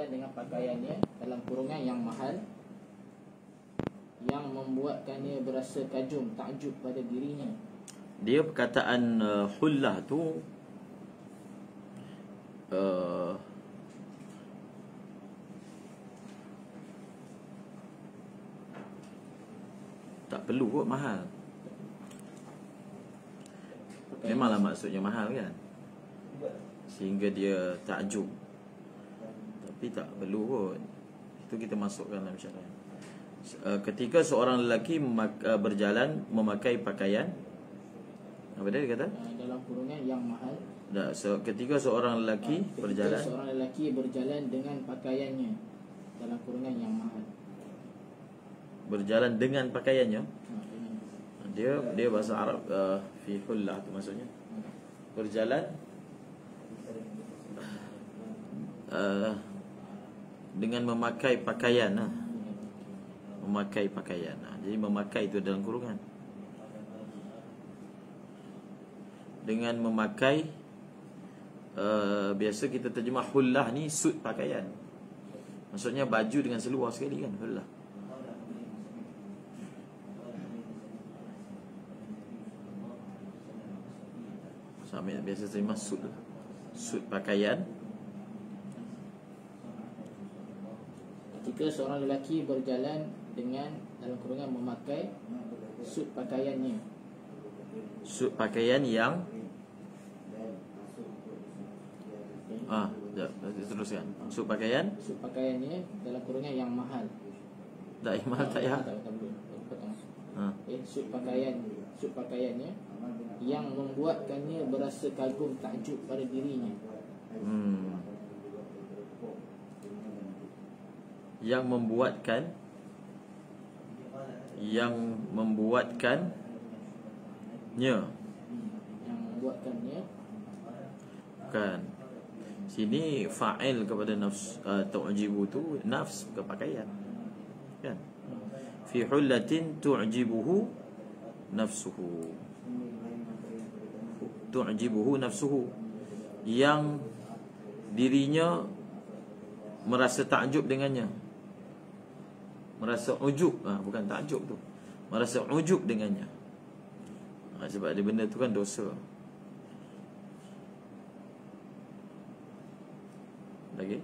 berjalan dengan pakaiannya dalam kurungan yang mahal, yang membuatkannya berasa kagum, takjub pada dirinya. Dia perkataan hullah tu tak perlu kot mahal. Memanglah maksudnya mahal kan, sehingga dia takjub. Tapi tak perlu kot. Itu kita masukkan dalam syariat. Ketika seorang lelaki berjalan memakai pakaian, apa dia kata? Dalam kurungan yang mahal. Ketika seorang lelaki berjalan, seorang lelaki berjalan dengan pakaiannya dalam kurungan yang mahal. Berjalan dengan pakaiannya. Dia bahasa Arab fi hullah tu maksudnya. Berjalan dengan memakai pakaian. Memakai pakaian. Jadi memakai itu dalam kurungan. Dengan memakai biasa kita terjemah hullah ni suit pakaian. Maksudnya baju dengan seluar sekali kan, hullah. Sampai biasa terjemah suit. Suit pakaian. Ketika seorang lelaki berjalan dengan dalam kurungan memakai suit pakaiannya. Suit pakaian yang teruskan. Suit pakaiannya dalam kurungan yang mahal. Tak mahal tak ya. Suit pakaiannya yang membuatkannya berasa kagum, takjub pada dirinya. Yang membuatkannya bukan. Sini fa'il kepada nafs, tu'jibu tu nafs ke pakaian kan. Fi hullatin tu'jibuhu nafsuhu. Tu'jibuhu nafsuhu, yang dirinya merasa takjub dengannya. Merasa ujub, bukan takjub tu. Merasa ujub dengannya. Sebab ada benda tu kan dosa. Lagi?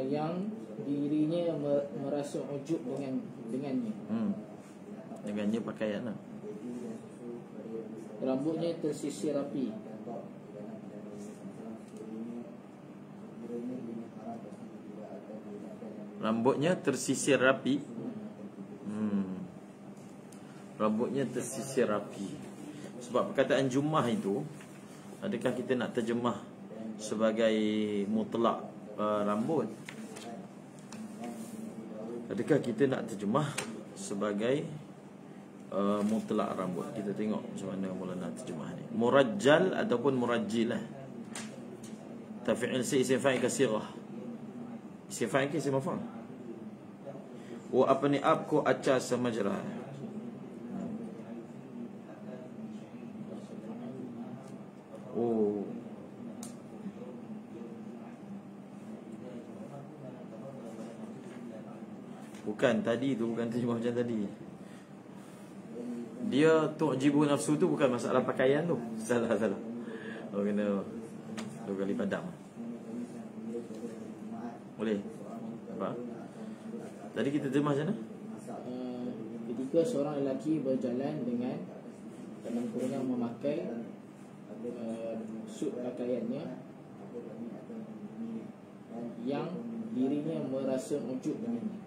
Yang dirinya merasa ujub dengannya. Dengannya pakaian lah. Rambutnya tersisir rapi. Rambutnya tersisir rapi. Rambutnya tersisir rapi. Sebab perkataan jumah itu, adakah kita nak terjemah sebagai mutlak rambut? Adakah kita nak terjemah sebagai mutlak rambut? Kita tengok macam mana Maulana terjemah ni. Murajjal ataupun murajjilah. Tafi'il isim fa'il ke sirah. Isim fa'il ke isim maf'ul. Wa apni abku acha samajra. Bukan tadi tu, bukan terjemah macam tadi. Dia tu'jibu nafsu tu bukan masalah pakaian tu. Salah. Oh, kena 2 kali padam. Boleh? Apa? Tadi kita terjemah macam mana? Ketika seorang lelaki berjalan dengan dalam kurungan memakai suit pakaiannya yang dirinya merasa ujub dengannya.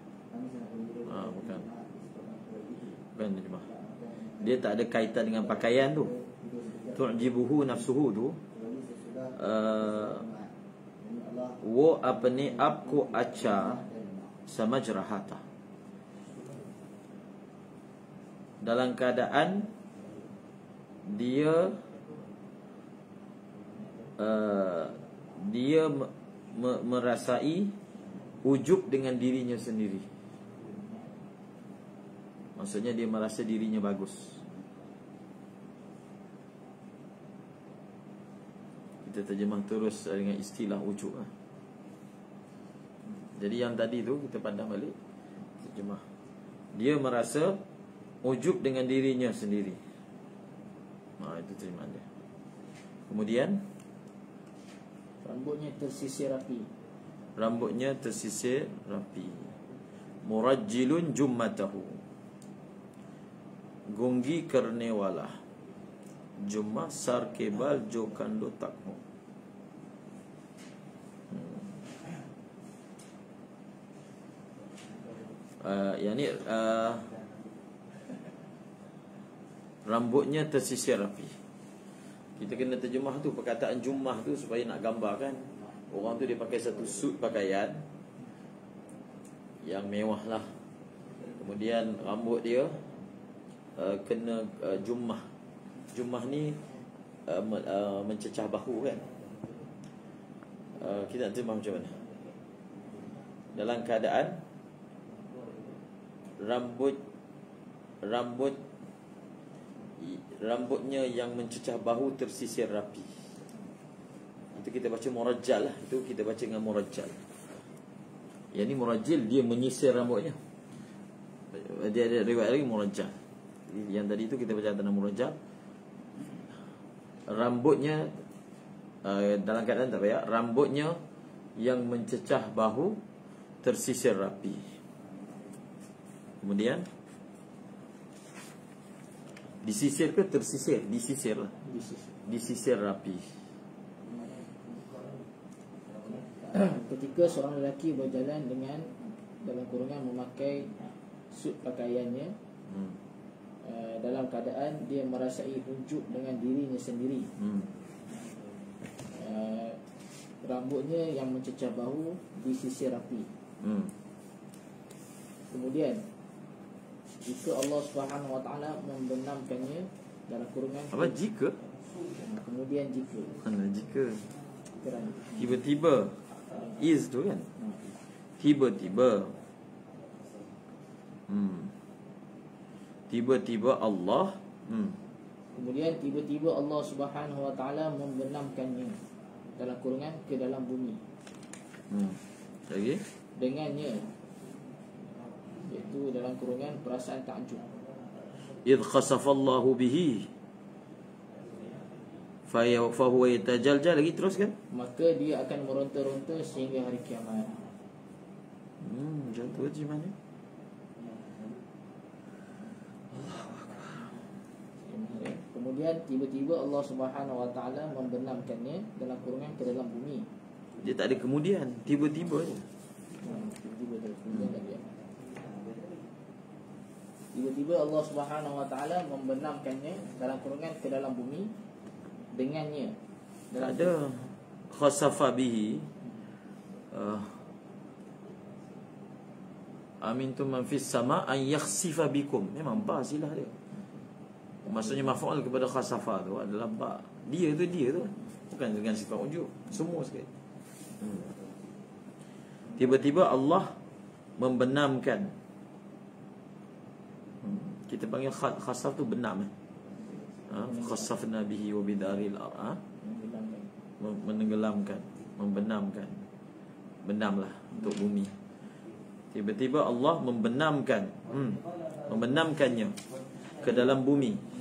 Bukan terjemah. Dia tak ada kaitan dengan pakaian tu. Tu'jibuhu nafsuhu tu wa apni abku acha samajrahata. Dalam keadaan dia merasai ujub dengan dirinya sendiri. Maksudnya dia merasa dirinya bagus. Kita terjemah terus dengan istilah ujub. Jadi yang tadi tu kita pandang balik terjemah. Dia merasa ujub dengan dirinya sendiri. Itu terjemahan dia. Kemudian rambutnya tersisir rapi. Rambutnya tersisir rapi. Murajjilun jummatahu. Gunggi karnewalah. Jummah sar kebal jo kando takmu. Rambutnya tersisir rapi. Kita kena terjemah tu, perkataan jummah tu supaya nak gambarkan orang tu dia pakai satu suit pakaian yang mewah lah. Kemudian rambut dia kena jummah. Jummah ni mencecah bahu kan. Kita nak terjemah macam mana? Dalam keadaan rambutnya yang mencecah bahu tersisir rapi. Itu kita baca murajjal lah. Itu kita baca dengan murajjal. Yang ni murajjil, dia menyisir rambutnya. Dia ada riwayat lagi murajjal. Yang tadi tu kita baca tanda murajjal. Rambutnya dalam keadaan tak payah, rambutnya yang mencecah bahu tersisir rapi. Kemudian disisir ke tersisir? Disisir lah. Disisir rapi. Ketika seorang lelaki berjalan dengan dalam kurungan memakai suit pakaiannya, dalam keadaan dia merasai ujub dengan dirinya sendiri, rambutnya yang mencecah bahu disisir rapi. Kemudian jika Allah Subhanahu Wa Taala membenamkannya dalam kurungan apa jika? Kemudian jika. Mana jika? Kerana Tiba-tiba is tu kan. Tiba-tiba. Tiba-tiba Allah. Kemudian tiba-tiba Allah Subhanahu Wa Taala membenamkannya dalam kurungan ke dalam bumi. Lagi? Dengannya, iaitu dalam kurungan perasaan takjub. Idh khasafallahu bihi fahuwa yatajaljal. Lagi teruskan. Maka dia akan meronta-ronta sehingga hari kiamat. Macam tu terjemahannya. Kemudian tiba-tiba Allah Subhanahu Wa Taala membenamkannya dalam kurungan ke dalam bumi. Dia tak ada kemudian, tiba-tiba je. Tiba-tiba terus kemudian lagi. Tiba-tiba Allah Subhanahu Wa Taala membenamkannya dalam kurungan ke dalam bumi dengannya. Tak ada khasafa bihi. Amintum man fis sama an yakhsifa bikum. Memang ba silah dia. Maksudnya maf'ul kepada khasafa tu adalah ba. Dia tu bukan dengan sifat ujub. Semua sekali. Tiba-tiba Allah membenamkan. Kita panggil khasaf tu benam. Khasafna bihi wa bidaril ar. Menenggelamkan, membenamkan. Benamlah untuk bumi. Tiba-tiba Allah membenamkan, membenamkannya ke dalam bumi.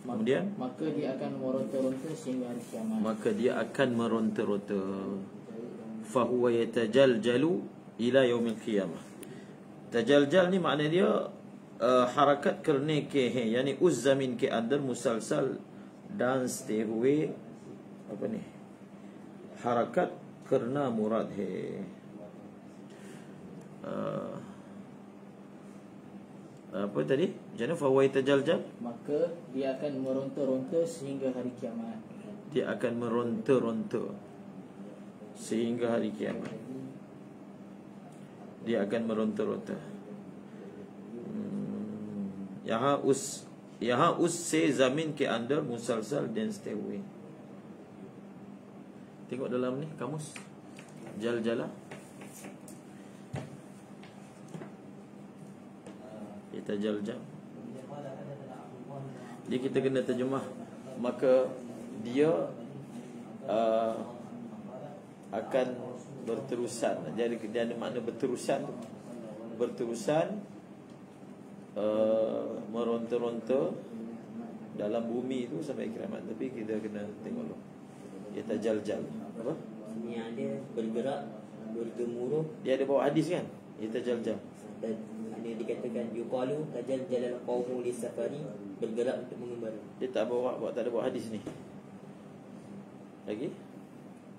Kemudian maka dia akan meronta-ronta sehingga hari kiamat. Maka dia akan meronta-ronta. Fahuwa yatajaljalu ila yaumil qiyamah. Tajaljal ni makna dia harakat करने के हैं, यानी उस जमीन के अंदर मुसलसल डांसते हुए apa ni, harakat करना मुराद है. Apa tadi? Macam mana? Fahuwa yatajaljal, maka dia akan meronta-ronta sehingga hari kiamat. Dia akan meronta-ronta sehingga hari kiamat. Dia akan meronta-ronta. यहाँ उस से जमीन के अंदर मुसलसल डांसते हुए. Tengok dalam ni kamus Jaljala. Kita jaljal. Jadi kita kena terjemah. Maka dia akan berterusan. Jadi dia ada makna berterusan tu. Berterusan meronta-ronta dalam bumi tu sampai kiamat. Tapi kita kena tengok dulu. Yatajaljal. Apa? Ini ada bergerak, bergemuruh. Dia ada bawa hadis kan? Yatajaljal. Dan ada dikatakan yuqalu tajaljalal qaumu lisafari, bergerak untuk mengembara. Dia tak tak ada bawa hadis ni. Lagi?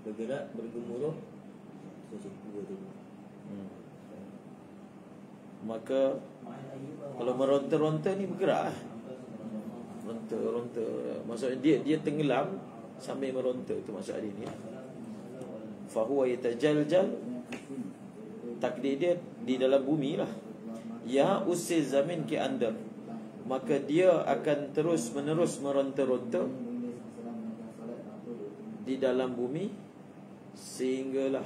Bergerak, bergemuruh. Dua tu. Maka kalau meronta-ronta ni bergerak lah. Ronta-ronta. Maksudnya dia tenggelam sambil meronta. Itu maksud hadis ni. Fahuwa yatajaljal. Takdir dia di dalam bumi lah. Ya usiz zamin ki andar. Maka dia akan terus menerus meronta-ronta di dalam bumi sehinggalah,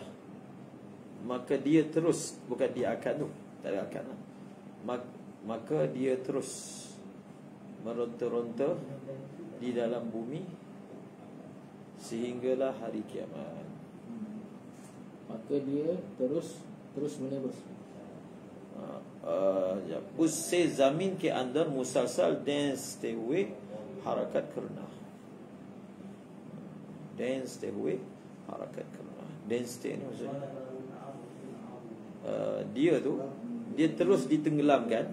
maka dia terus, bukan dia akan tu, tak ada akan lah. Maka dia terus meronta-ronta di dalam bumi sehinggalah hari kiamat. Maka dia terus menerus. Usse zamin ke andar musalsal dance stay away harakat kerna. Dance stay away harakat kerna. Dance stay ni maksudnya dia terus ditenggelamkan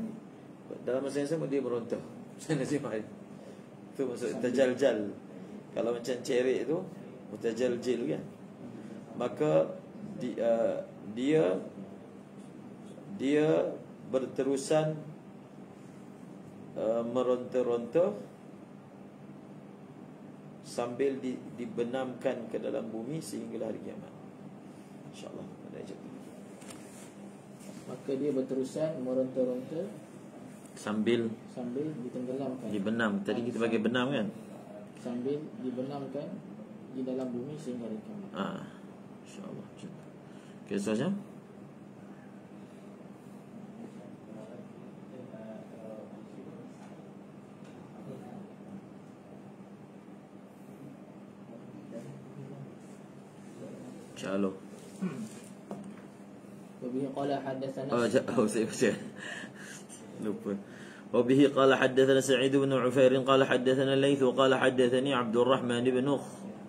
dalam masa yang sama dia meronta. Saya nak simak itu maksud tajaljal. Kalau macam cerik tu mutajaljil kan. Maka dia berterusan meronta-ronta sambil dibenamkan ke dalam bumi sehingga hari kiamat. InsyaAllah ada ajak. Maka dia berterusan meronta-ronta sambil ditenggelamkan. dibenam. Tadi kita bagi benam kan? Sambil dibenamkan di dalam bumi sehingga hari kiamat. InsyaAllah. Okey, seterusnya. Insya-Allah. Wabihi qala haddatsana saya baca. Lupa. وبه قال حدثنا سعيد بن عفير قال حدثنا الليث قال حدثني عبد الرحمن بن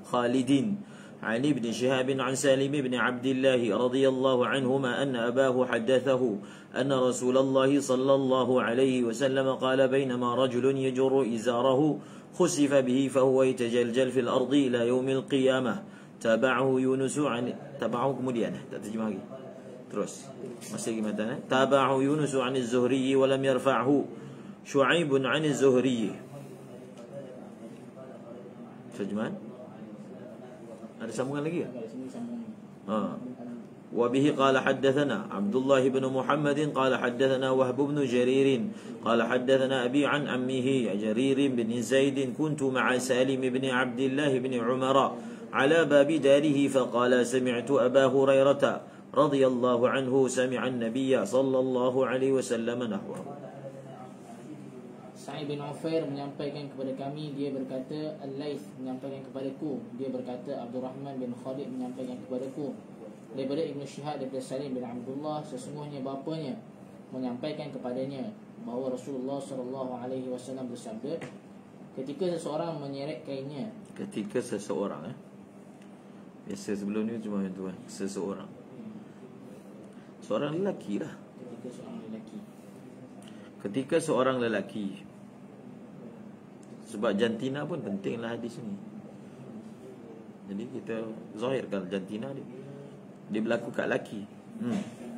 خالد عن ابن شهاب عن سالم بن عبد الله رضي الله عنهما أن أباه حدثه أن رسول الله صلى الله عليه وسلم قال بينما رجل يجر إزاره خسف به فهو يتجلجل في الأرض إلى يوم القيامة تابعه يونس عن تابعه kemudian tak terjemah lagi terus masih gimana تابعه يونس عن الزهري ولم يرفعه شعيب عن الزهري terjemahan ada sambungan lagi ya? وبه قال حدثنا عبد الله بن محمد قال حدثنا وهب بن جرير قال حدثنا أبي عن عمه جرير بن زيد كنت مع سالم بن عبد الله بن عمر على باب داره فقال سمعت أبا هريرة رضي الله عنه سمع النبي صلى الله عليه وسلم نحوه. Sa'id bin Ufair menyampaikan kepada kami, dia berkata, Al-Laith menyampaikan kepadaku, dia berkata, Abdul Rahman bin Khalid menyampaikan kepadaku, daripada Ibn Shihab daripada Salim bin Abdullah, sesungguhnya bapanya menyampaikan kepadanya bahawa Rasulullah SAW bersabda, ketika seseorang menyeret kainnya. Ketika seseorang biasa sebelum ni cuma itu seseorang. Seorang lelaki lah. Ketika seorang lelaki. Sebab jantina pun pentinglah hadis ni. Jadi kita zahirkan jantina dia berlaku kat lelaki.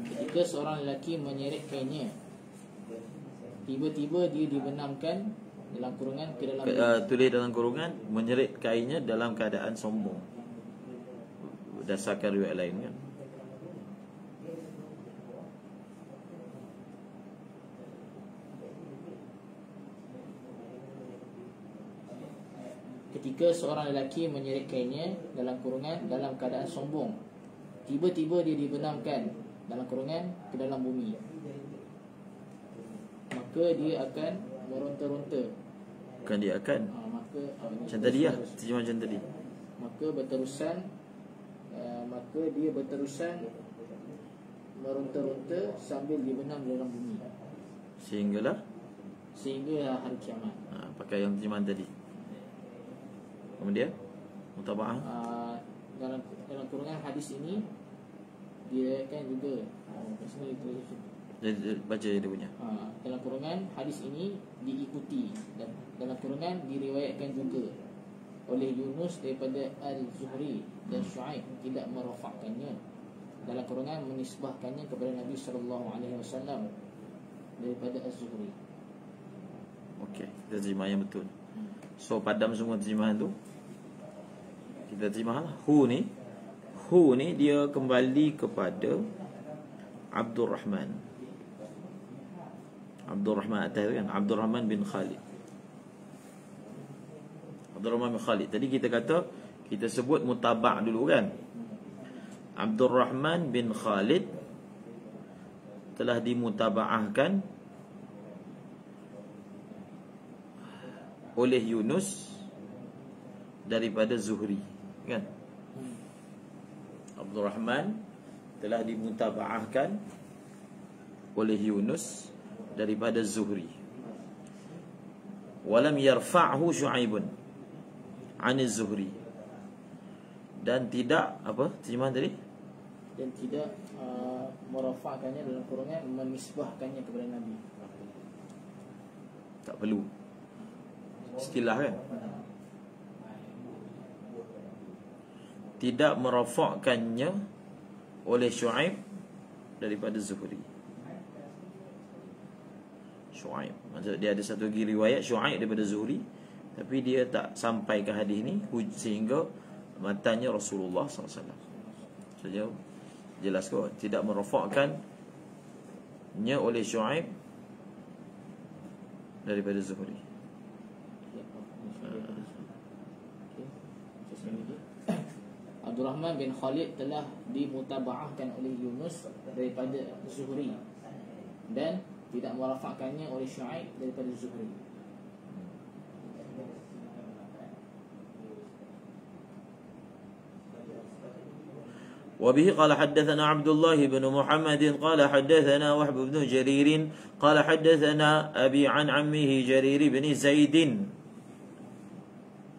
Ketika seorang lelaki menyeret kainnya, tiba-tiba dia dibenamkan dalam kurungan ke dalam tulis dalam kurungan menyeret kainnya dalam keadaan sombong. Berdasarkan riwayat lain kan. Ketika seorang lelaki menyeret kainnya dalam kurungan dalam keadaan sombong, tiba-tiba dia dibenamkan dalam kurungan ke dalam bumi, maka dia akan meronta-ronta. Bukan dia akan. Maka macam tadi lah, terjemah macam tadi. Maka berterusan maka dia berterusan meronta-ronta sambil dibenam dalam bumi Sehingga hari kiamat. pakai yang terjemahan tadi. Kemudian mutaba'ah. Dalam kurungan hadis ini dia kan juga kat sini Jadi baca dia punya. dalam kurungan hadis ini diikuti, dan dalam kurungan diriwayatkan juga oleh Yunus daripada Al-Zuhri dan Shu'aib tidak merafakkannya. Dalam kurungan menisbahkannya kepada Nabi SAW daripada Az-Zuhri. Okey, kita terjemah yang betul. So padam semua terjemahan tu. Kita terjemahlah. Hu ni dia kembali kepada Abdul Rahman atas kan, Abdul Rahman bin Khalid. Abdul Rahman bin Khalid. Tadi kita kata, kita sebut mutabak dulu kan. Abdul Rahman bin Khalid telah dimutaba'ahkan oleh Yunus daripada Zuhri, kan? Abdul Rahman telah dimutaba'ahkan oleh Yunus daripada Zuhri. Walam yarfa'hu Shu'aibun 'an az-Zuhri. Dan tidak apa terjemahan tadi? Dan tidak merafakkannya, dalam kurungan menisbahkannya kepada Nabi. Tak perlu istilah kan. Tidak merafakkannya oleh Shu'aib daripada Zuhri. Shu'aib, maksud dia ada satu lagi riwayat Shu'aib daripada Zuhri, tapi dia tak sampai ke hadis ni sehingga matanya Rasulullah SAW. Saja jelas kok, tidak merafakkannya oleh Shu'aib daripada Zuhri. Abdul Rahman bin Khalid telah dimutaba'ahkan oleh Yunus daripada Zuhri, dan tidak merafakkannya oleh Shu'aib daripada Zuhri. وبه قال حدثنا عبد الله بن محمد قال حدثنا وهب بن جرير قال حدثنا أبي عن عمه جرير بن زيد.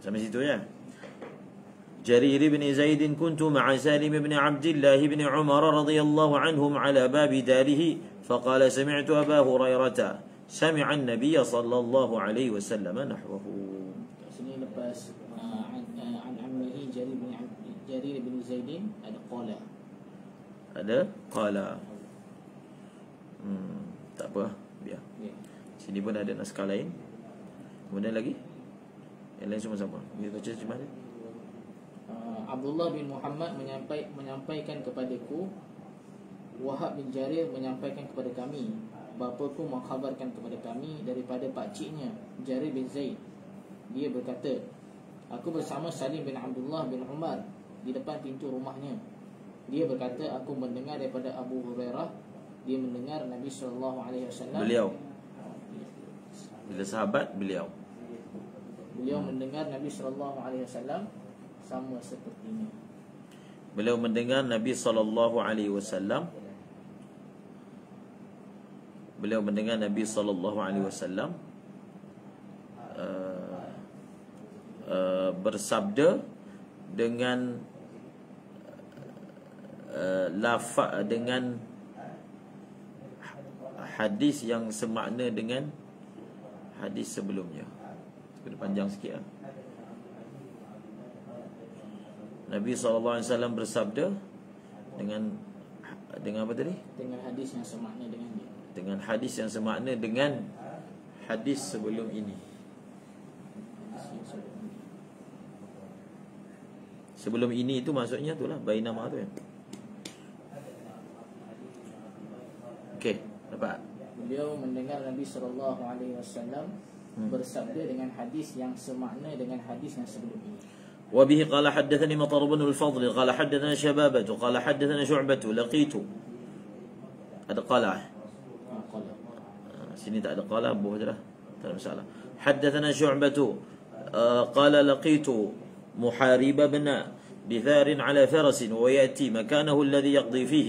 Sampai situ ya. جرير بن زيد كنت مع سالم بن عبد الله بن عمر رضي الله عنهم على باب داره فقال سمعت أبا هريرة سمع النبي صلى الله عليه وسلم نحوه. Sini lepas an ammihi Jarir bin Zaidin ada qala. Tak apa, biar. Sini pun ada naskah lain. Kemudian lagi yang lain semua sama. Kita baca macam mana? Abdullah bin Muhammad menyampaikan kepadaku, Wahab bin Jarir menyampaikan kepada kami, bapaku mengkhabarkan kepada kami daripada pakciknya Jarir bin Zaid. Dia berkata, aku bersama Salim bin Abdullah bin Umar di depan pintu rumahnya. Dia berkata, aku mendengar daripada Abu Hurairah, dia mendengar Nabi SAW. Beliau bila sahabat beliau mendengar Nabi SAW sama sepertinya. Beliau mendengar Nabi SAW. Beliau mendengar Nabi SAW bersabda dengan lafaz, dengan hadis yang semakna dengan hadis sebelumnya. Kena panjang sikit lah. Nabi SAW bersabda dengan apa tadi? Dengan hadis yang semakna dengan dia. Dengan hadis yang semakna dengan hadis sebelum ini. Sebelum ini itu maksudnya itulah bainama tu kan. Okey, dapat. Beliau mendengar Nabi SAW bersabda dengan hadis yang semakna dengan hadis yang sebelum ini. وبه قال حدثني مطر بن الفضل قال حدثنا شبابة قال حدثنا شعبة لقيت. Ada qala. Sini tak ada qala, buh je lah. Tak ada masalah. حدثنا شعبة قال لقيت محارب بن بثار على فرس ويأتي مكانه الذي يقضي فيه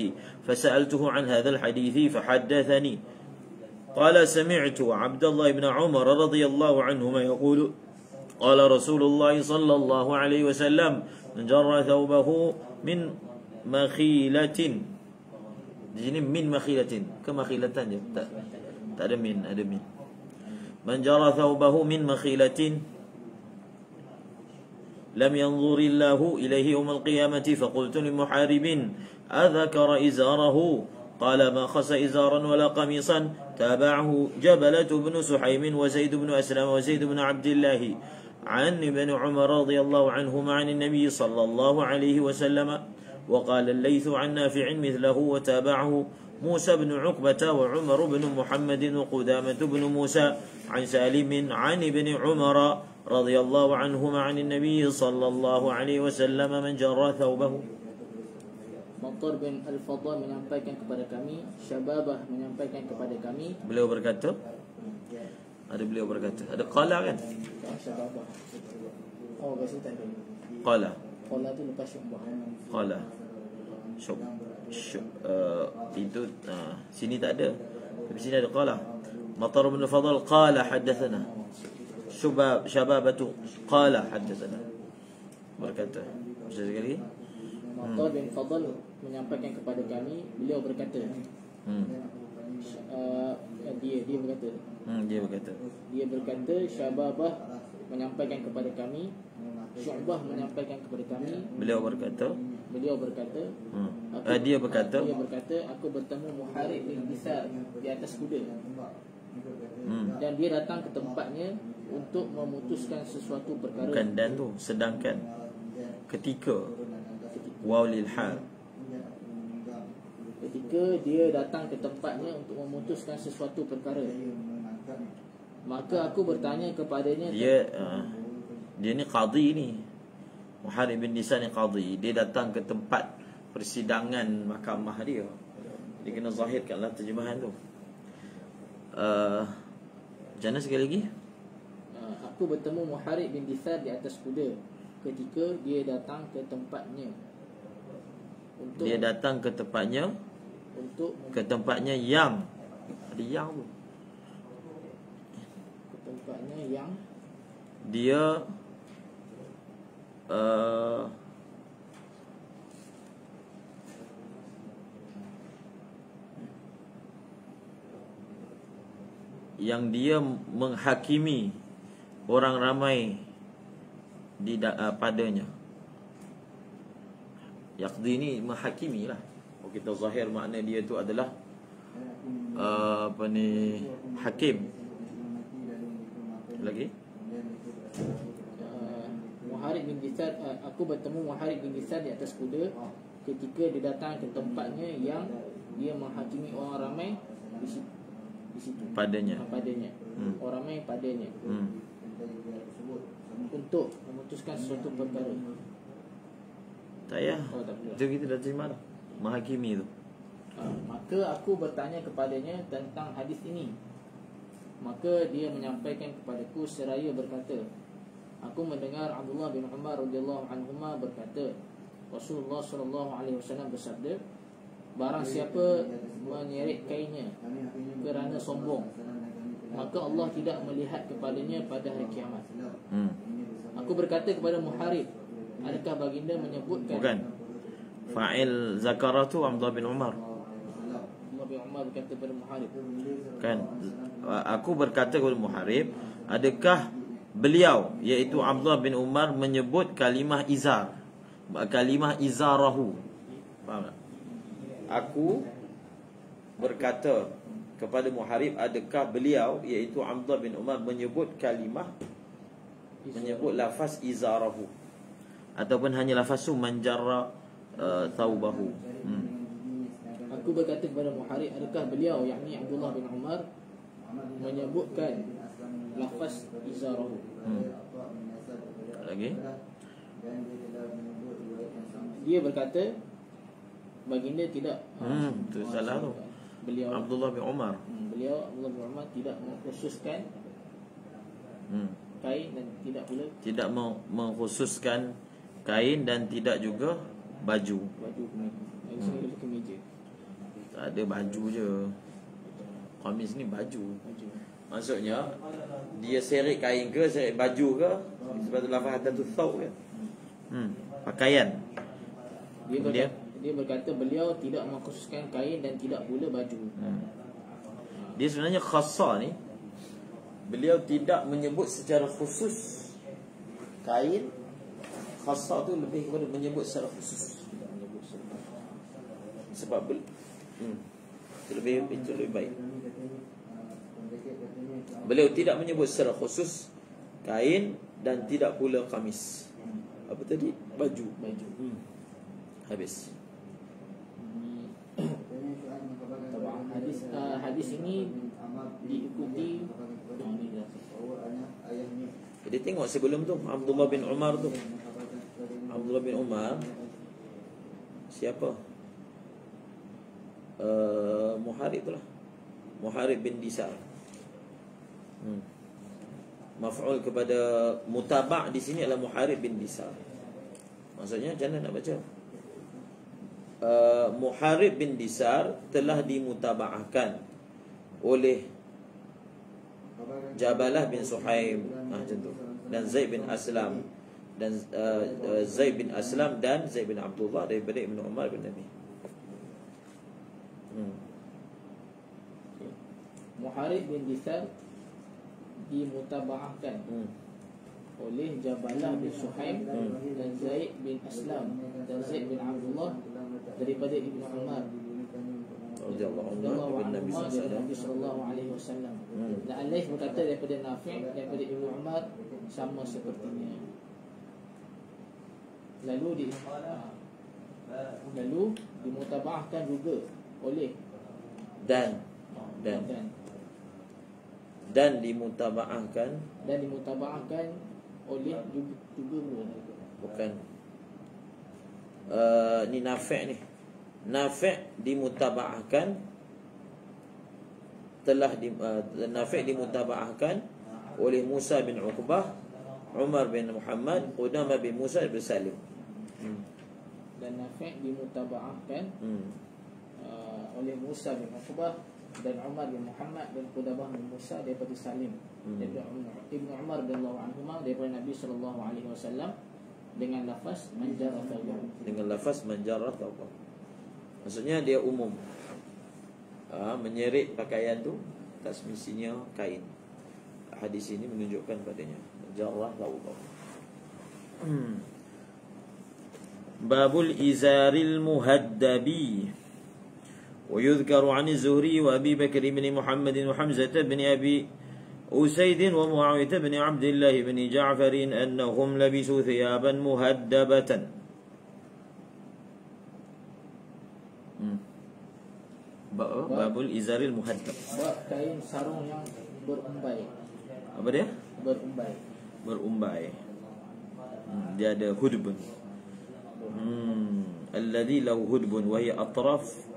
فسألته عن هذا الحديث فحدثني قال سمعت عبد الله بن عمر رضي الله عنهما يقول قال رسول الله صلى الله عليه وسلم من جر ثوبه من مخيلة. Di sini min makhilatin, kemakhilatan je, tak ada min, ada min. Man jara thawbahu min makhilatin lam yanzurillahu ilaihi yawmal qiyamati faqultu li muharibin adhakara izarahu qala ma khasa izaran wala qamisan taba'ahu Jabalatu ibn Suhaym wa Zaid ibn Aslam wa Zaid ibn Abdullah an ibn Umar radhiyallahu anhuma an an-nabiy sallallahu alaihi wasallam وقال الليث عن نافع مثله وتابعه موسى بن عقبة وعمر بن محمد وقدامة بن موسى عن سالم عن ابن عمر رضي الله عنهما عن النبي صلى الله عليه وسلم من جرى ثوبه. Maqtar bin Al-Fadl menyampaikan kepada kami, Syababah menyampaikan kepada kami. Beliau berkata, beliau berkata, ada qala kan? Syababah. Oh, kat sini tak ada. Qala. Qala tu lepas Syubah. Qala. Itu sini tak ada. Tapi sini ada qala. Maqtar bin Al-Fadl qala haddathana. Syababatu qala haddathana. Berkata. Bisa sekali? Maqtar bin Fadl menyampaikan kepada kami, beliau berkata. Dia berkata Syababah menyampaikan kepada kami, Syu'bah menyampaikan kepada kami. Beliau berkata dia berkata aku bertemu Muharib bin Bisar di atas kuda. Dan dia datang ke tempatnya untuk memutuskan sesuatu perkara. Bukan dan tu, sedangkan ketika wawlil hal, ketika dia datang ke tempatnya untuk memutuskan sesuatu perkara, maka aku bertanya kepadanya. Dia ni qadhi ni, Muharib bin Nisa ni qadhi. Dia datang ke tempat persidangan mahkamah dia. Dia kena zahirkanlah terjemahan tu. Macam mana sekali lagi? Aku bertemu Muharib bin Nisa di atas kuda ketika dia datang ke tempatnya. Dia datang ke tempatnya, ke tempatnya yang ada yang tu. Ke tempatnya yang dia yang dia menghakimi orang ramai padanya. Yaqdi ni menghakimi lah. Kalau kita zahir makna dia tu adalah hakim. Lagi Muharib bin Bisar, aku bertemu Muharib bin Bisar di atas kuda ketika dia datang ke tempatnya yang dia menghakimi orang ramai di situ padanya. Orang ramai padanya. Untuk memutuskan sesuatu perkara. Tak payah. Itu kita dah terima dah. Menghakimi tu. Maka aku bertanya kepadanya tentang hadis ini. Maka dia menyampaikan kepadaku seraya berkata, aku mendengar Abdullah bin Umar radhiyallahu anhuma berkata, Rasulullah sallallahu alaihi wasallam bersabda, barang siapa menyeret kainnya kerana sombong, maka Allah tidak melihat kepadanya pada hari kiamat. Aku berkata kepada Muharib, adakah baginda menyebutkan? Bukan. Fa'il zakaratu Abdullah bin Umar. Abdullah bin Umar berkata kepada Muharib. Kan, aku berkata kepada Muharib, adakah beliau iaitu Abdullah bin Umar menyebut kalimah izar, kalimah izarahu? Faham tak? Aku berkata kepada Muharib, adakah beliau iaitu Abdullah bin Umar menyebut kalimah, menyebut lafaz izarahu, ataupun hanya lafaz manjarra thawbahu? Aku berkata kepada Muharib, adakah beliau yakni Abdullah bin Umar menyebutkan lafaz izarahu? Lagi dia berkata baginda tidak. Itu salah tu. Beliau Abdullah bin Umar. Beliau Abdullah bin Umar tidak mengkhususkan kain dan tidak pula mengkhususkan kain dan tidak juga baju. Baju kemeja. Yang sini lebih kemeja. Tak ada baju je. Qamis ni baju. Baju. Maksudnya dia seret kain ke seret baju ke, sebab tu lafaz hatta tu thawb kan. Pakaian. Dia berkata beliau tidak mengkhususkan kain dan tidak pula baju. Dia sebenarnya khassa ni, beliau tidak menyebut secara khusus kain. Khassa tu lebih kepada menyebut secara khusus. Sebab itu lebih baik. Beliau tidak menyebut secara khusus kain dan tidak pula kamis. Apa tadi? Baju. Habis. Hadis ini diikuti. Jadi tengok sebelum tu Abdullah bin Umar tu. Abdullah bin Umar siapa? Muharib tu lah. Muharib bin Disar. Maf'ul kepada mutabak di sini adalah Muharib bin Disar. Maksudnya macam mana nak baca? Muharib bin Disar telah dimutaba'ahkan oleh Jabalah bin Suhaim, macam tu, dan Zaid bin Aslam, dan Zaid bin Aslam dan Zaid bin Abdullah daripada Ibn Umar bin Nabi. Muharib bin Disar dimutaba'ahkan oleh Jabalah bin Suhaim dan Zaid bin Aslam dan Zaid bin Abdullah daripada Ibn Umar radhiyallahu anhu dari Nabi sallallahu alaihi wasallam. Dan Al-Laits berkata daripada Nafi' daripada Ibn Umar sama sepertinya. Lalu dimutaba'ahkan juga oleh dan dimutaba'ahkan oleh juga bukan ni Nafi' ni. Nafi' dimutaba'ahkan Nafi' dimutaba'ahkan oleh Musa bin Uqbah, Umar bin Muhammad, Qudamah bin Musa bin Salim. Dan Nafi' dimutaba'ahkan oleh Musa bin Uqbah dan Umar bin Muhammad dan Qudamah bin Musa daripada Salim daripada Ibn Umar radhiyallahu anhuma daripada Nabi sallallahu alaihi wasallam dengan lafaz manjarah thawbah. Maksudnya dia umum. Menyeret pakaian tu tak semestinya kain. Hadis ini menunjukkan padanya manjarah thawbah. Babul izaril muhaddabi. ويذكر عن الزهري وأبي بكر بن محمد وحمزة بن أبي أسيد ومعاوية بن عبد الله بن جعفر أنهم لبسوا ثيابا مهدبة. Babul izaril muhaddab. Bab kain sarung yang berumbai. Apa dia? Berumbai. Dia ada hudbun. Alladhi lahu hudbun wa hiya atraf.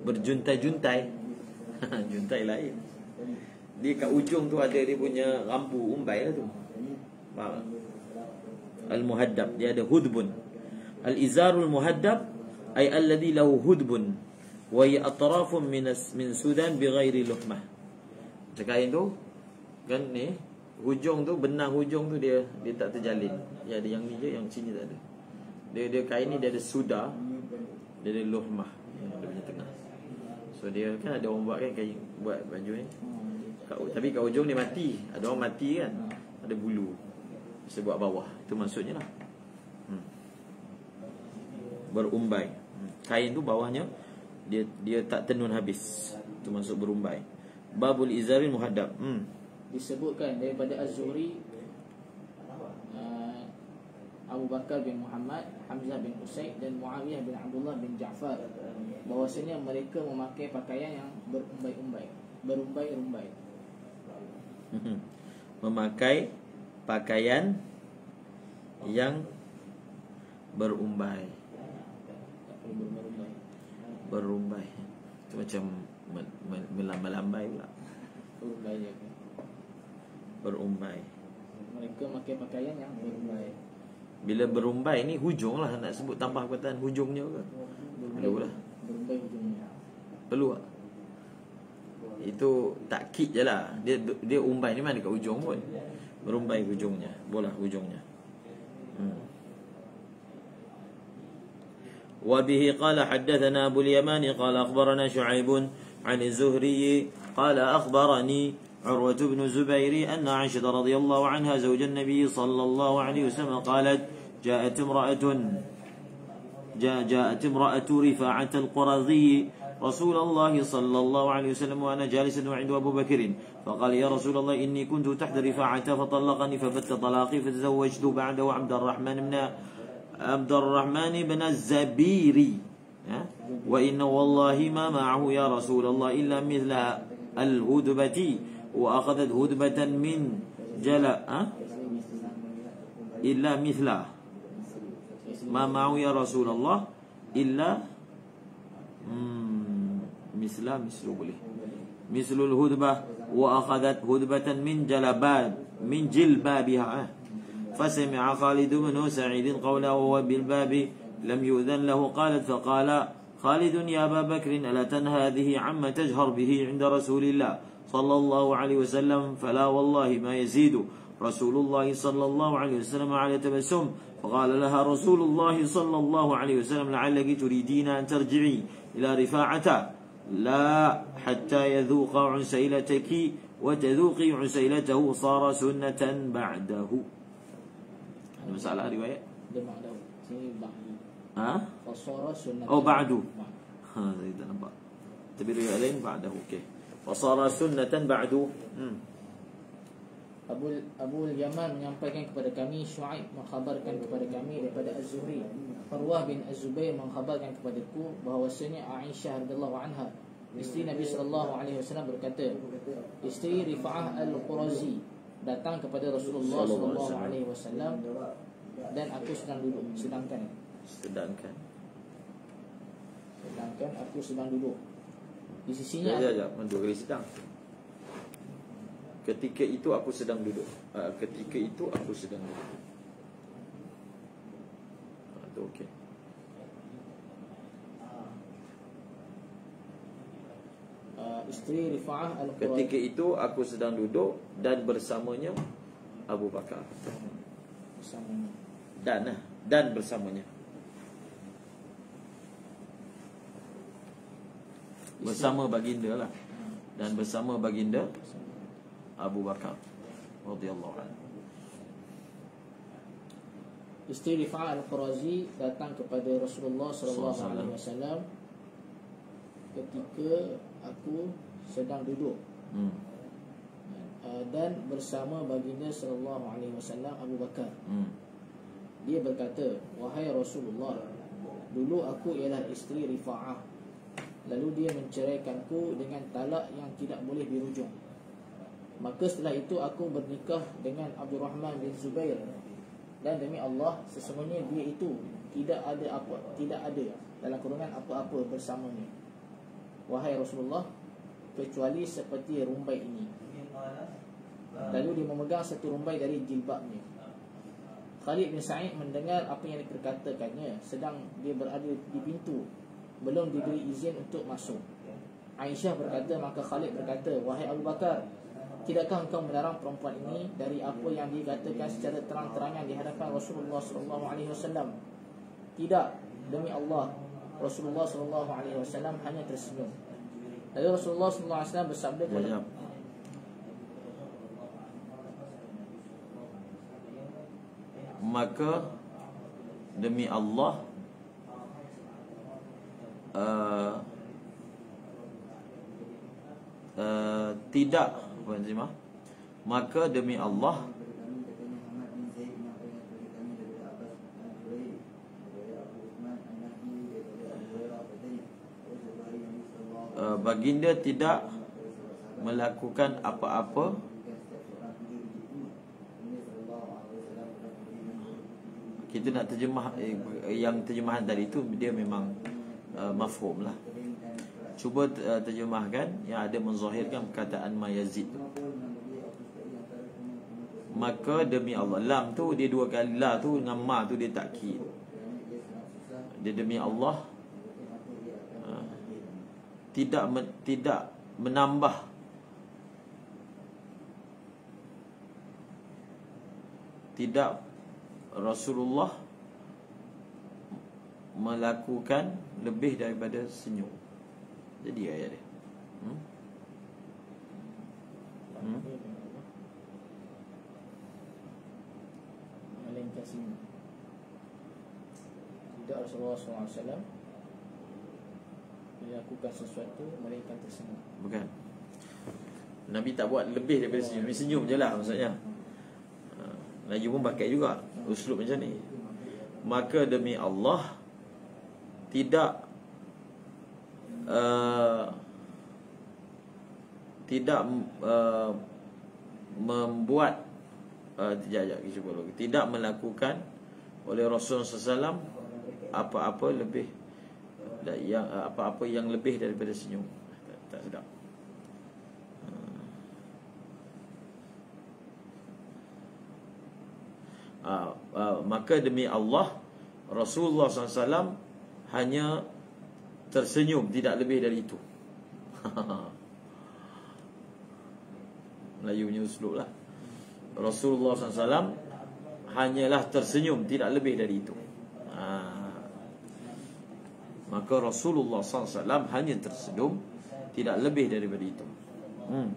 Berjuntai-juntai. Juntai lain. Dia kat ujung tu ada dia punya rambu umbai lah tu. Faham? Al-muhaddab, dia ada hudbun. Al-izarul muhaddab ay alladhi lahu hudbun wa hiya atrafun min sudan bighairi luhmah. Kain tu kan ni hujung tu, benang hujung tu dia tak terjalin. Ya ada yang ni je, yang sini tak ada. Dia kain ni dia ada sudah, dia ada luhmah yang ada punya tengah. So dia kan ada orang buat kan kain buat baju ni. Tapi kat hujung dia mati. Ada orang mati kan, ada bulu. Bisa buat bawah. Itu maksudnya lah. Berumbai. Kain tu bawahnya dia tak tenun habis. Itu maksud berumbai. Babul izaril muhaddab. Disebutkan daripada Az-Zuhri, Abu Bakar bin Muhammad, Hamzah bin Usaid dan Muawiyah bin Abdullah bin Ja'far bahwasanya mereka memakai pakaian yang berumbai-umbai. Memakai pakaian yang berumbai. Itu macam Melambai pula. Berumbai je. Berumbai. Mereka pakai pakaian yang berumbai. Bila berumbai ni hujung lah, nak sebut tambah perkataan hujungnya ke? Perlu lah. Berumbai hujungnya. Perlu tak? Itu takkid je lah. Dia umbai ni mana dekat hujung pun. Berumbai hujungnya. Bola hujungnya. وبه قال حدثنا أبو اليمان قال أخبرنا شعيب عن الزهري قال أخبرني عروة بن الزبير أن عائشة رضي الله عنها زوج النبي صلى الله عليه وسلم قالت جاءت امرأة رفاعة القرظي رسول الله صلى الله عليه وسلم وأنا جالسة وعند أبو بكر فقال يا رسول الله إني كنت تحت رفاعة فطلقني فبت طلاقي فتزوجت بعده عبد الرحمن بن الزبيري وإن والله ما معه يا رسول الله إلا مثل الهدبة وأخذت هدبة من جلاء إلا مثله ما معه يا رسول الله إلا مثل الهدبة وأخذت هدبة من جلبابها فسمع خالد بن سعيد قوله وهو بالباب لم يؤذن له قالت فقال خالد يا أبا بكر ألا تنهى هذه عما تجهر به عند رسول الله صلى الله عليه وسلم فلا والله ما يزيد رسول الله صلى الله عليه وسلم على تبسم فقال لها رسول الله صلى الله عليه وسلم لعلك تريدين أن ترجعي إلى رفاعة لا حتى يذوق عسيلتك وتذوقي عسيلته صار سنة بعده. Ada masalah riwayat? Dia ba'dahu. Sini ba'du. Fasara sunnatan. Oh ba'du. Saya tak nampak. Tapi riwayat lain ba'dahu. Okey. Fasara sunnatan ba'du. Abu Yaman menyampaikan kepada kami, Syuaib mengkhabarkan kepada kami daripada Az-Zuhri, Urwah bin Az-Zubair mengkhabarkan kepadaku bahawasanya Aisyah radhiyallahu anha, isteri Nabi sallallahu alaihi wasallam berkata, isteri Rifa'ah Al-Qurazi datang kepada Rasulullah sallallahu alaihi wasallam dan aku sedang duduk. Sedangkan aku sedang duduk. Di sisinya dua kali sedang. Ketika itu aku sedang duduk. Itu okey. Isteri Rifa'ah Al-Qurazi. Ketika itu aku sedang duduk dan bersamanya Abu Bakar. Dan bersamanya. Bersama baginda lah. Dan bersama baginda Abu Bakar radhiyallahu anhu. Isteri Rifa'ah Al-Qurazi datang kepada Rasulullah sallallahu alaihi wasallam ketika aku sedang duduk dan bersama baginda sallallahu alaihi wasallam Abu Bakar. Dia berkata, wahai Rasulullah, dulu aku ialah isteri Rifa'ah, lalu dia menceraikanku dengan talak yang tidak boleh dirujuk. Maka setelah itu aku bernikah dengan Abdul Rahman bin Zubair, dan demi Allah sesungguhnya dia itu tidak ada dalam kurungan apa-apa bersamanya, wahai Rasulullah, kecuali seperti rumbai ini. Lalu dia memegang satu rumbai dari jilbabnya. Khalid bin Sa'id mendengar apa yang diperkatakannya sedang dia berada di pintu, belum diberi izin untuk masuk. Aisyah berkata, maka Khalid berkata, wahai Abu Bakar, tidakkah engkau melarang perempuan ini dari apa yang dikatakan secara terang-terangan di hadapan Rasulullah SAW? Tidak, demi Allah, Rasulullah SAW hanya tersenyum. Lalu Rasulullah SAW bersabda kepada maka demi Allah tidak, maka demi Allah baginda tidak melakukan apa-apa kita nak terjemah yang terjemahan tadi itu dia memang mafhum lah. Cuba terjemahkan yang ada menzahirkan perkataan ma yazid tu. Maka demi Allah, lam tu dia dua kali, la tu dengan ma tu dia takkid. Dia demi Allah tidak menambah tidak Rasulullah melakukan lebih daripada senyum. Jadi ayat dia. Melainkan senyum. Tidak Rasulullah SAW melakukan sesuatu melainkan tersenyum. Bukan. Nabi tak buat lebih daripada senyum. Nabi senyum je lah maksudnya. Melayu pun pakai juga uslub macam ni. Maka demi Allah tidak membuat tidak melakukan oleh Rasulullah SAW apa-apa lebih yang apa-apa yang lebih daripada senyum. Tak sedap. Maka demi Allah Rasulullah SAW hanya tersenyum, tidak lebih dari itu. Melayu punya uslub lah. Rasulullah SAW hanyalah tersenyum, tidak lebih dari itu. Maka Rasulullah SAW hanya tersenyum, tidak lebih daripada itu.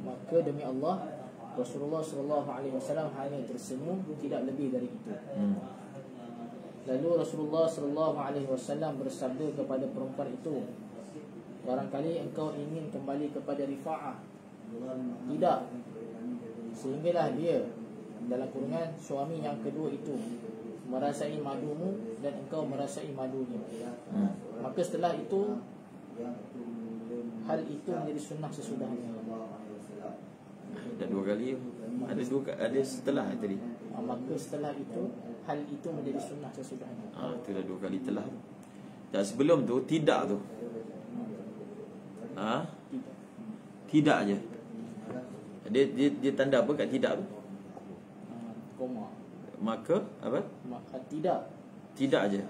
Maka demi Allah Rasulullah SAW hanya tersenyum, tidak lebih dari itu. Lalu Rasulullah SAW bersabda kepada perempuan itu, barangkali engkau ingin kembali kepada Rifa'ah. Tidak, sehinggalah dia dalam kurungan suami yang kedua itu merasai madumu dan engkau merasai madunya. Maka setelah itu hal itu menjadi sunnah sesudahnya. Ada dua kali. Ada setelah tadi. Maka setelah itu hal itu menjadi sunnah sesudahnya. Itu dah dua kali telah. Dan sebelum tu tidak tu. Tidak je. Dia tanda apa kat tidak tu? Koma. Maka apa? Tidak. Tidak je.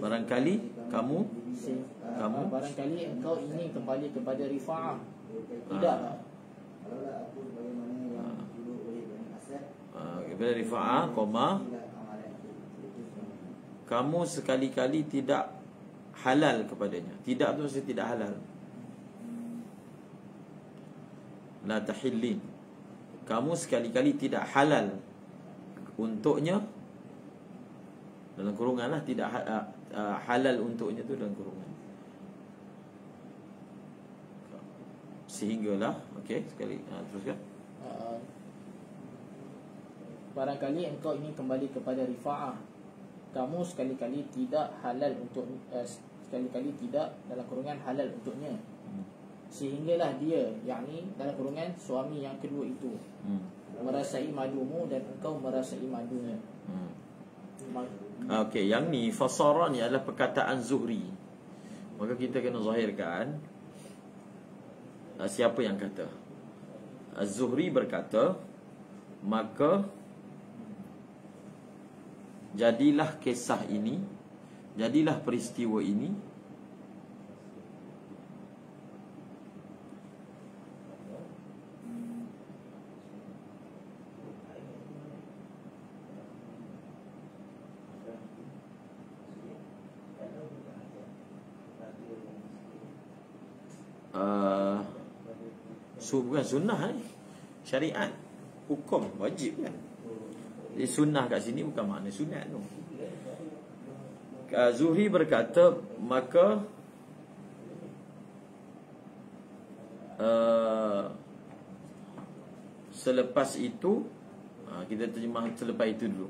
Barangkali kamu barangkali engkau ingin kembali kepada Rifa'ah. Tidak. Kepada Rifa'ah, kamu sekali-kali tidak halal kepadanya. Tidak tu maksudnya tidak halal. La tahillin. Kamu sekali-kali tidak halal untuknya. Dalam kurungan lah, tidak halal untuknya tu dalam kurungan. Sehinggalah, okey, sekali teruskan. Barangkali engkau ingin kembali kepada Rifa'ah, kamu sekali-kali tidak halal untuk sekali-kali tidak dalam kurungan halal untuknya. Sehinggalah dia, yakni dalam kurungan suami yang kedua itu, merasai madumu dan engkau merasai madunya. Okey, yang ni fasara ni adalah perkataan Zuhri. Maka kita kena zahirkan siapa yang kata. Az-Zuhri berkata, maka jadilah kisah ini, jadilah peristiwa ini bukan sunnah syariat, hukum wajib kan. Jadi sunnah kat sini bukan makna sunat tu. Zuhri berkata, maka selepas itu, kita terjemah selepas itu dulu.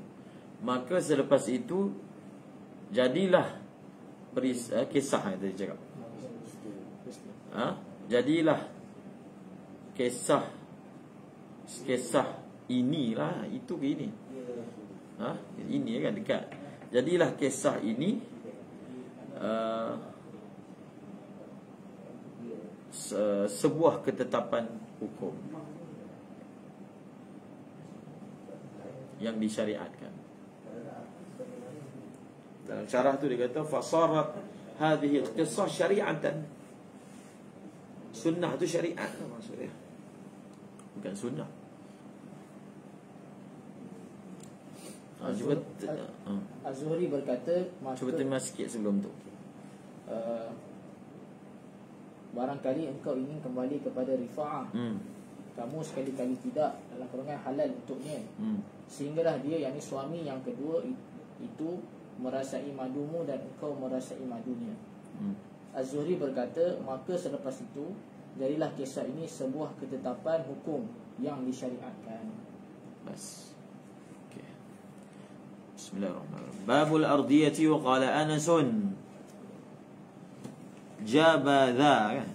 Maka selepas itu jadilah kisah yang tadi cakap. Jadilah kisah inilah, itu ke ini? Ini kan dekat. Jadilah kisah ini sebuah ketetapan hukum yang disyariatkan. Dalam syarah tu dia kata fasarat hadhihi al-qissah syari'atan. Sunnah tu syariat lah maksudnya, bukan sunnah. Cuba Az-Zuhri berkata, cuba terima sikit sebelum tu. Barangkali engkau ingin kembali kepada rifa'ah, kamu sekali-kali tidak, dalam kurungan halal untuknya, sehinggalah dia, yakni suami yang kedua itu merasai madumu dan engkau merasai madunya. Az-Zuhri berkata, maka selepas itu jadilah kisah ini sebuah ketetapan hukum yang disyariatkan. Bas. Okey. Bismillahirrahmanirrahim. Babul ardiyati wa qala Anasun jabadha kan?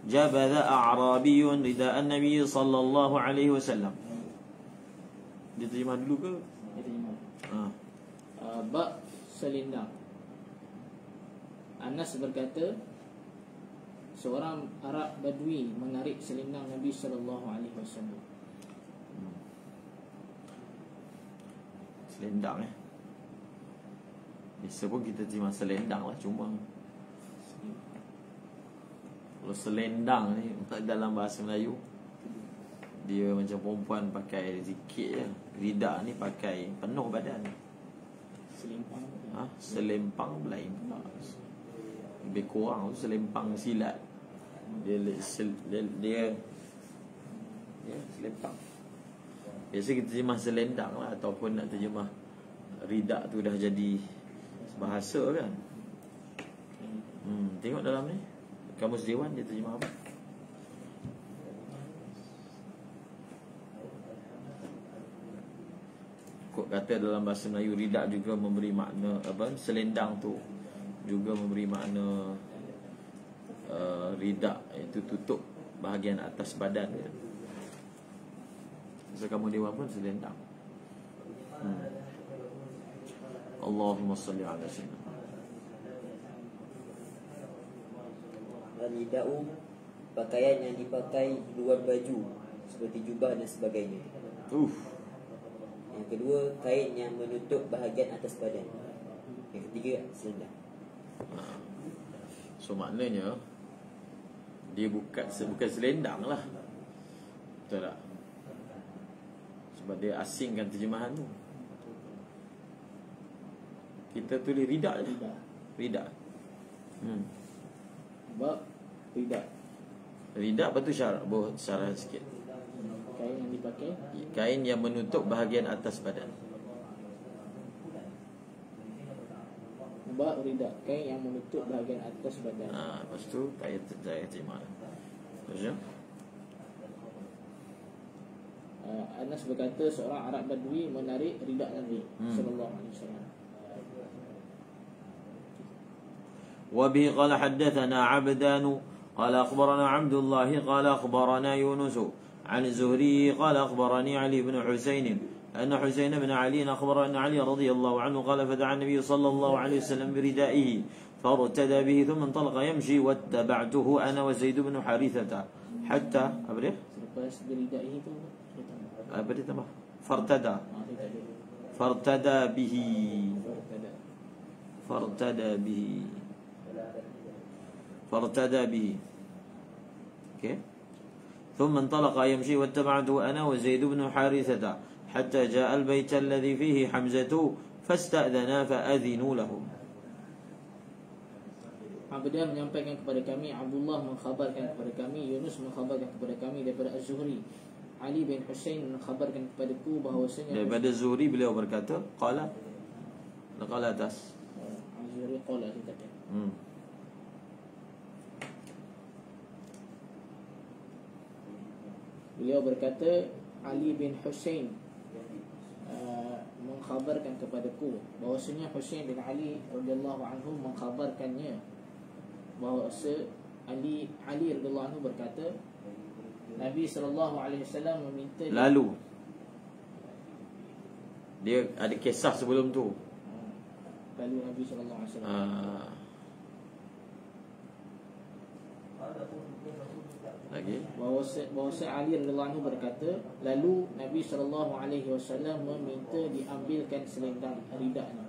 Jabadha a'rabiyun rida'an Nabi sallallahu alaihi wasallam. Dia terjemah dulu ke? Dia terjemah. Bab selendang. Anas berkata, seorang Arab Badui menarik selendang Nabi sallallahu alaihi wasallam. Selendang biasa pun kita terjemah selendang lah, cuma kalau selendang ni dalam bahasa Melayu, dia macam perempuan pakai sikit je. Rida ni pakai penuh badan. Selempang. Selempang lain pula. Lebih kurang tu selempang silat. Dia selempang. Biasa kita terjemah selendang lah, ataupun nak terjemah rida tu dah jadi bahasa kan. Tengok dalam ni Kamus Dewan dia terjemah apa? Kok kata dalam bahasa Melayu rida juga memberi makna apa? Selendang tu juga memberi makna rida, iaitu tutup bahagian atas badan dia. So Kamus Dewan pun selendang. Allahumma salli ala sayyidina. Rida'u, pakaian yang dipakai luar baju seperti jubah dan sebagainya. Yang kedua, kain yang menutup bahagian atas badan. Yang ketiga, selendang. So maknanya dia bukan selendang lah, betul tak? Sebab dia asingkan terjemahan tu. Kita tulis rida je. Rida. Bab rida. Rida apa tu syarah? Syarah sikit. Kain yang dipakai, kain yang menutup bahagian atas badan. bab rida, kain yang menutup bahagian atas badan. Lepas tu saya terima. Terus Anas berkata, seorang Arab Badui menarik rida Nabi sallallahu alaihi wasallam. وبه قال حدثنا عبدان قال أخبرنا عبد الله قال أخبرنا يونس عن الزهري قال أخبرني علي بن حسين أن حسين بن علي أخبر أن علي رضي الله عنه قال فدعا النبي صلى الله عليه وسلم بردائه فارتدى به ثم انطلق يمشي واتبعته أنا وزيد بن حارثة حتى أبرح Selepas beridaihi tu أبرح تمام فارتدى فارتدى به فارتدى به فارتدى به okay. ثم انطلق يمشي واتبعته أنا وزيد بن حارثة حتى جاء البيت الذي فيه حمزة فاستأذنا فأذنوا له. Abdullah menyampaikan kepada kami, Abdullah mengkhabarkan kepada kami, Yunus mengkhabarkan kepada kami daripada Az-Zuhri, Ali bin Husain mengkhabarkan kepadaku bahawasanya daripada Zuhri beliau berkata qala atas Az-Zuhri qala kata beliau berkata, Ali bin Husain mengkhabarkan kepadaku bahawasanya Husain bin Ali radhiyallahu anhu mengkhabarkannya bahawasa Ali radhiyallahu anhu berkata, Nabi sallallahu alaihi wasallam meminta lalu dia ada kisah sebelum tu. Lalu Nabi sallallahu alaihi wasallam Lagi. bahawa Ali radhiyallahu anhu berkata, lalu Nabi SAW meminta diambilkan selendang ridaknya.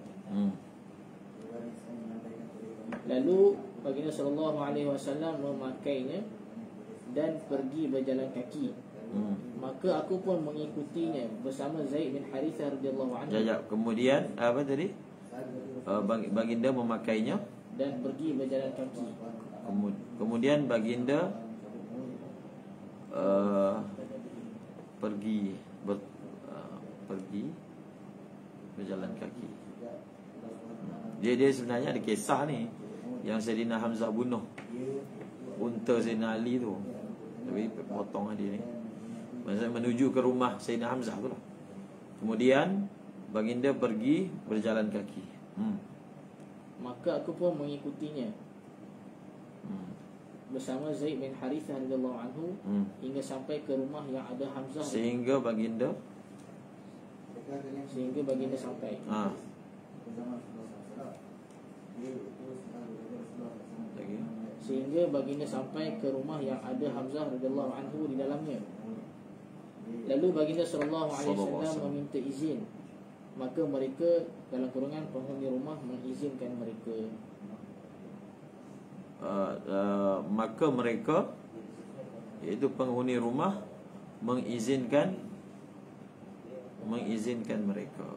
Lalu baginda SAW memakainya dan pergi berjalan kaki. Maka aku pun mengikutinya bersama Zaid bin Harithah radhiyallahu anhu. Kemudian apa tadi? Baginda memakainya dan pergi berjalan kaki. Kemudian baginda pergi berjalan kaki. Dia sebenarnya ada kisah ni yang Sayyidina Hamzah bunuh unta Sayyidina Ali tu. Tapi potong dia ni. Maksudnya menuju ke rumah Sayyidina Hamzah tu lah. Kemudian baginda pergi berjalan kaki. Maka aku pun mengikutinya bersama Zaid bin Harithah radhiyallahu anhu hingga sampai ke rumah yang ada Hamzah. Sehingga baginda sampai. Sehingga baginda sampai ke rumah yang ada Hamzah radhiyallahu anhu di dalamnya. Lalu baginda sallallahu alaihi wasallam meminta izin. Maka mereka dalam kurungan penghuni rumah mengizinkan mereka. Maka mereka, iaitu penghuni rumah, mengizinkan mereka.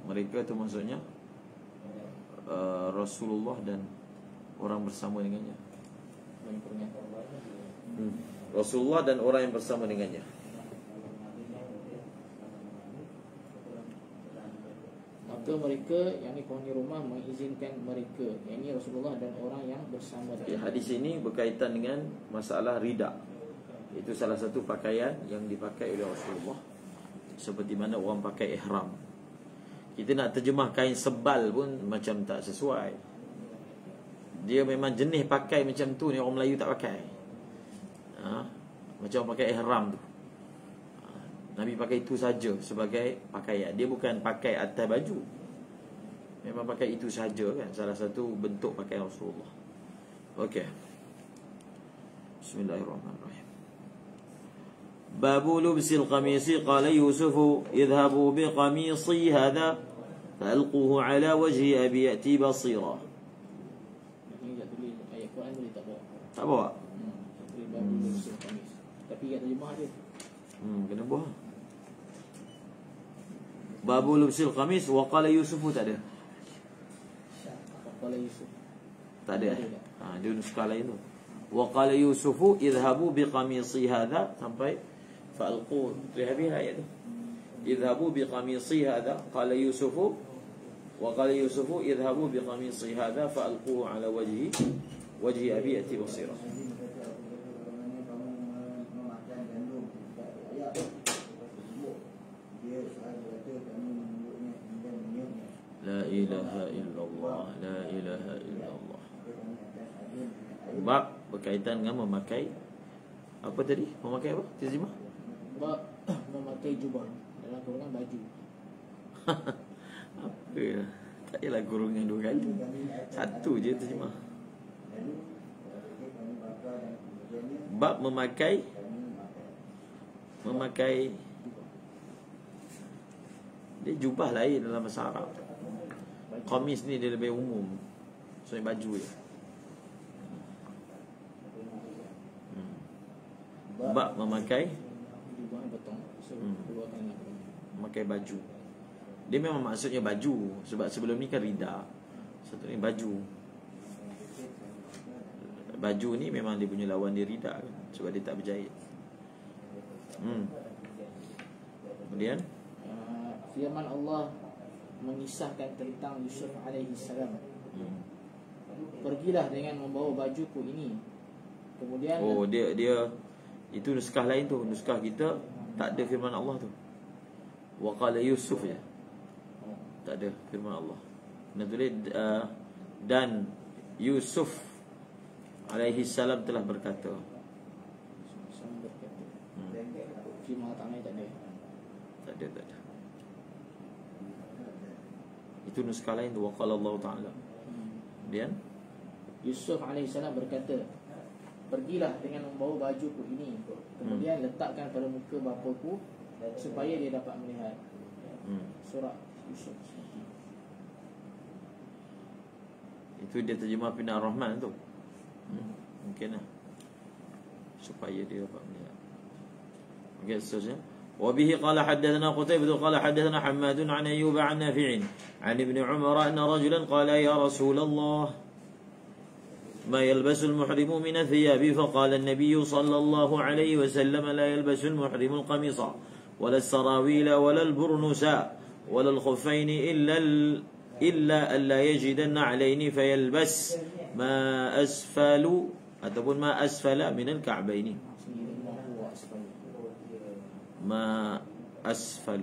Mereka tu maksudnya Rasulullah dan orang bersama dengannya. Rasulullah dan orang yang bersama dengannya. Maka mereka, yang ini penghuni rumah, mengizinkan mereka, yang ini Rasulullah dan orang yang bersama dengannya. Hadis ini berkaitan dengan masalah rida. Itu salah satu pakaian yang dipakai oleh Rasulullah, seperti mana orang pakai ihram. Kita nak terjemah kain sebal pun macam tak sesuai. Dia memang jenis pakai macam tu ni, orang Melayu tak pakai. Macam orang pakai ihram tu. Nabi pakai itu saja sebagai pakaian. Dia bukan pakai atas baju. Memang pakai itu saja kan. Salah satu bentuk pakaian Rasulullah. Okey. Bismillahirrahmanirrahim. Babu lubsil qamisi qala Yusuf idhabu bi qamisi hadha falquhu ala wajhi abi yati basira. Ini tak tulis ayat Quran boleh tak bawa? Tak bawa. Babu lubsil qamis. Tapi kat terjemah dia. Kena buah. Babu lubsil qamis wa qala Yusuf tak ada. Qala Yusuf. Tak ada. Dia nuskah lain tu. Wa qala Yusuf idhabu bi qamisi hadha sampai falqu. Habis ayat tu. Idhabu bi qamisi hadha qala Yusuf wa qala Yusuf idhabu bi qamisi hadha falquhu ala wajhi abi yati basira. La ilaha illallah, la ilaha illallah. Bab berkaitan dengan memakai apa tadi? Memakai apa? Terjemah? Bab memakai jubah, dalam kurungan baju. Apa ya? Tak payahlah kurungan dua kali. Satu je terjemah. Bab memakai dia jubah lain dalam bahasa Arab. Qamis ni dia lebih umum. Soalnya baju je. Bab memakai Jubah betul. memakai baju. Dia memang maksudnya baju. Sebab sebelum ni kan rida. Satu ni baju. Baju ni memang dia punya lawan dia rida kan? Sebab dia tak berjahit. Kemudian firman Allah mengisahkan tentang Yusuf alaihi salam. Pergilah dengan membawa bajuku ini. Kemudian dia itu nuskah lain tu. Nuskah kita tak ada firman Allah tu. Wa qala Yusuf je. Tak ada firman Allah. Nak tulis dan Yusuf alaihi salam telah berkata. Firman Allah tak ada. Tak ada. Itu nuskah lain tu. Wa qala Allah Ta'ala. Kemudian Yusuf alaihi salam berkata, pergilah dengan membawa bajuku ini, kemudian letakkan pada muka bapaku supaya dia dapat melihat. Surah Yusuf. Itu dia terjemah Pindah Rahman tu. Mungkin lah, supaya dia dapat melihat. Okey, seterusnya. وبه قال حدثنا قتيبة قال حدثنا حماد عن أيوب عن نافع عن ابن عمر أن رجلا قال يا رسول الله ما يلبس المحرم من الثياب فقال النبي صلى الله عليه وسلم لا يلبس المحرم القميص ولا السراويل ولا البرنس ولا الخفين إلا ألا يجد النعلين فيلبس ما أسفل ataupun ما أسفل من الكعبين ما أسفل.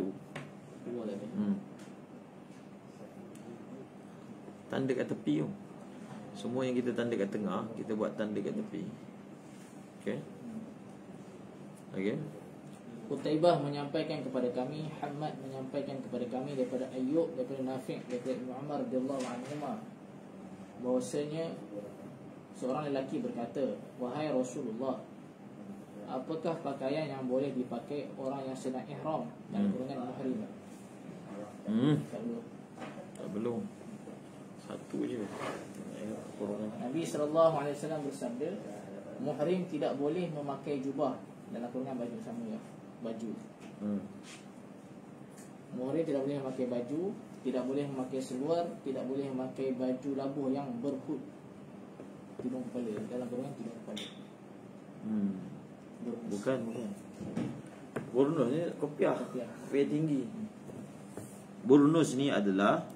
Tanda kat tepi tu. Semua yang kita tanda kat tengah, kita buat tanda kat tepi. Okey. Okey. Qutaibah menyampaikan kepada kami, Hamad menyampaikan kepada kami daripada Ayyub, daripada Nafi', daripada Ibn Umar radhiyallahu anhuma, bahwasanya seorang lelaki berkata, wahai Rasulullah, apakah pakaian yang boleh dipakai orang yang sedang ihram dan dengan muhrim? Tak belum. Satu je. Nabi SAW bersabda, muhrim tidak boleh memakai jubah, dalam kurungan baju sama ya, baju. Muhrim tidak boleh memakai baju, tidak boleh memakai seluar, tidak boleh memakai baju labuh yang berhud, tudung kepala, dalam kurungan tudung kepala. Bukan. Burnus ni kopiah tinggi. Burnus ni adalah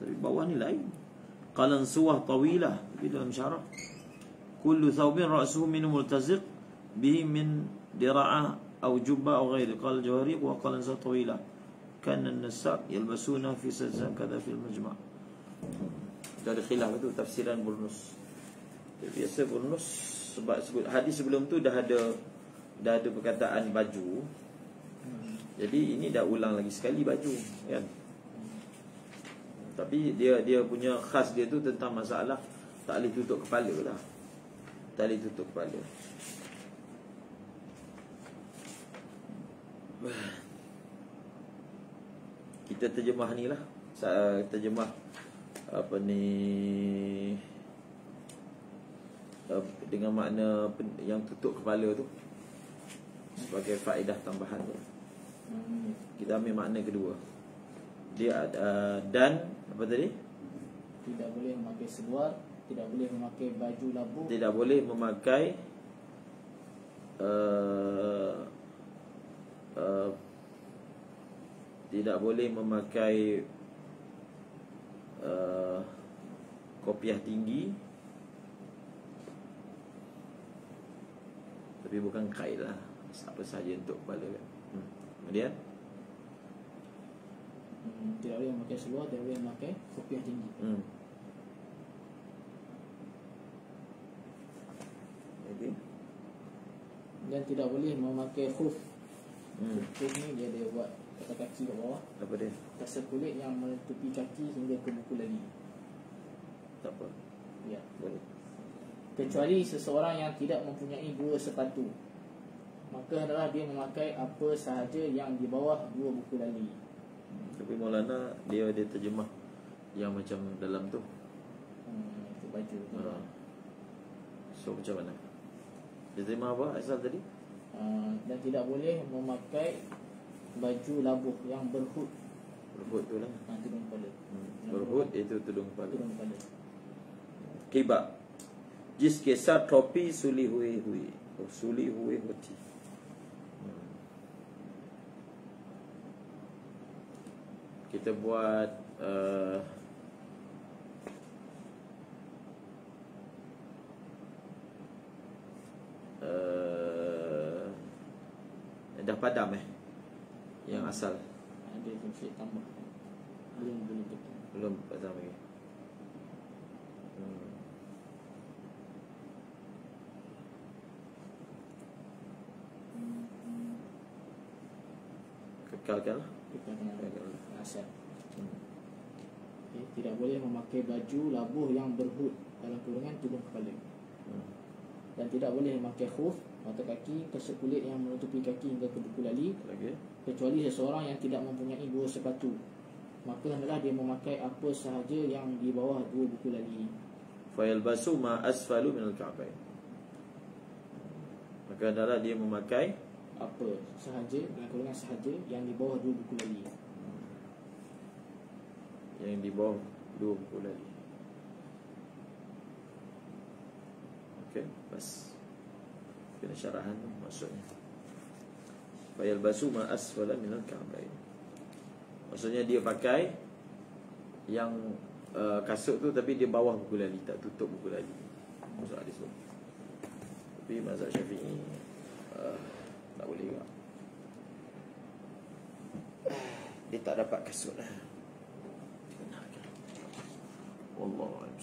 dari bawah ni lain. Qalan suwah tawilah di dalam syarah. Kullu thawbin ra'suhu min multaziq bihi min dira'ah aw jubba aw ghairi. Qala Jawhari wa qalan suwah tawilah kana an-nisa' yalbasuna fi sajza kadha fil majma'. Dari khilaf itu tafsiran burnus. Biasa burnus sebab hadis sebelum tu dah ada perkataan baju. Jadi ini dah ulang lagi sekali baju, kan? Tapi dia punya khas dia tu tentang masalah tak boleh tutup kepala lah. Tak boleh tutup kepala. Kita terjemah ni lah. Terjemah apa ni, dengan makna yang tutup kepala tu sebagai faedah tambahan tu. Kita ambil makna kedua. Dia dan apa tadi? Tidak boleh memakai seluar, tidak boleh memakai baju labuh, tidak boleh memakai tidak boleh memakai kopiah tinggi, tapi bukan kain lah, apa saja untuk kepala kan. Kemudian tidak boleh memakai seluar, tidak boleh memakai kopiah tinggi. Okay. Dan tidak boleh memakai khuf. Khuf ni dia ada buat kata kaki kat bawah. Apa dia? Kasar kulit yang menutupi kaki hingga ke buku lali. Tak apa. Ya, boleh. Kecuali seseorang yang tidak mempunyai dua sepatu, maka adalah dia memakai apa sahaja yang di bawah dua buku lali. Tapi Maulana dia terjemah yang macam dalam tu. Itu baju. So macam mana? Dia terjemah apa asal tadi? Dan tidak boleh memakai baju labuh yang berhud. Berhud tu lah. Tudung kepala. Berhud itu tudung kepala. Tudung kepala. Kiba जिसके साथ टोपी सुली हुई होती. Kita buat dah padam yang asal. Ada yang saya tambah. Belum padam lagi. Kekalkan lah. Asal. Tidak boleh memakai baju labuh yang berhud dalam kurungan tudung kepala. Dan tidak boleh memakai khuf, mata kaki, kasut kulit yang menutupi kaki hingga ke buku lali, Lagi. kecuali seseorang yang tidak mempunyai 2 sepatu. Maka hendaklah dia memakai apa sahaja yang di bawah 2 buku lali. Fayalbasu ma asfalu minal ka'bain. Maka adalah dia memakai Apa sahaja, dengan kurungan sahaja yang di bawah 2 buku lali. yang di bawah 2 buku lali. Okey, pas. Kena syarahan tu maksudnya. Fayalbasu ma asfala minal ka'bain. Maksudnya dia pakai yang kasut tu tapi dia bawah buku lali, tak tutup buku lali. Maksud hadis tu. Tapi mazhab Syafi'i tak boleh juga. Dia tak dapat kasut lah. Benarkah? Wallahu a'lam.